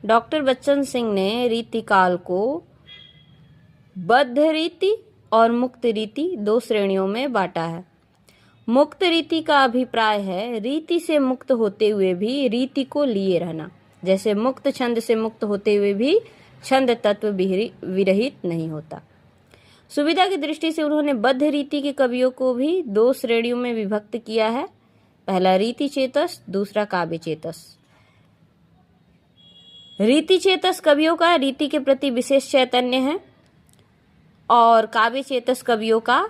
Doctor Bachchan Singh ने रीतिकाल को बद्ध रीति और मुक्त रीति दो श्रेणियों में बांटा है। मुक्त रीति का अभिप्राय है रीति से मुक्त होते हुए भी रीति को लिए रहना, जैसे मुक्त छंद से मुक्त होते हुए भी छंद तत्व विरहित नहीं होता। सुविधा की दृष्टि से उन्होंने बद्ध रीति के कवियों को भी दो श्रेणियों में विभक्त किया है। पहला रीति चेतस, दूसरा काव्य चेतस। रीति चेतस कवियों का रीति के प्रति विशेष चैतन्य है और काव्य चेतस कवियों का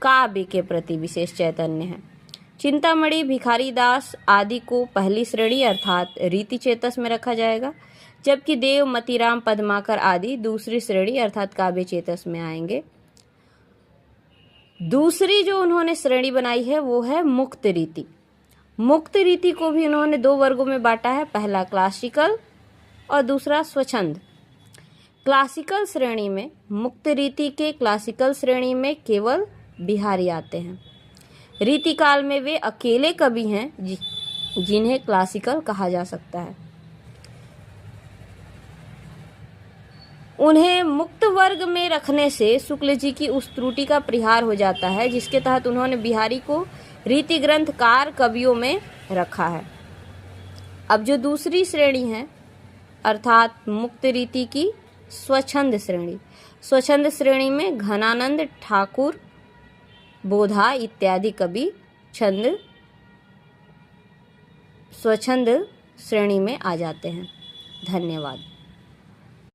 काव्य के प्रति विशेष चैतन्य है। चिंतामणि, भिखारी दास आदि को पहली श्रेणी अर्थात रीति चेतस में रखा जाएगा, जबकि देव, मतीराम, पद्माकर आदि दूसरी श्रेणी अर्थात काव्य चेतस में आएंगे। दूसरी जो उन्होंने श्रेणी बनाई है वो है मुक्त रीति। मुक्त रीति को भी उन्होंने दो वर्गों में बांटा है, पहला क्लासिकल और दूसरा स्वच्छंद। क्लासिकल श्रेणी में, मुक्त रीति के क्लासिकल श्रेणी में केवल बिहारी आते हैं। रीतिकाल में वे अकेले कवि हैं जिन्हें क्लासिकल कहा जा सकता है। उन्हें मुक्त वर्ग में रखने से शुक्ल जी की उस त्रुटि का परिहार हो जाता है जिसके तहत उन्होंने बिहारी को रीति ग्रंथकार कवियों में रखा है। अब जो दूसरी श्रेणी है अर्थात मुक्त रीति की स्वच्छंद श्रेणी। स्वच्छंद श्रेणी में घनानंद ठाकुर, बोधा इत्यादि कवि छंद स्वच्छंद श्रेणी में आ जाते हैं। धन्यवाद।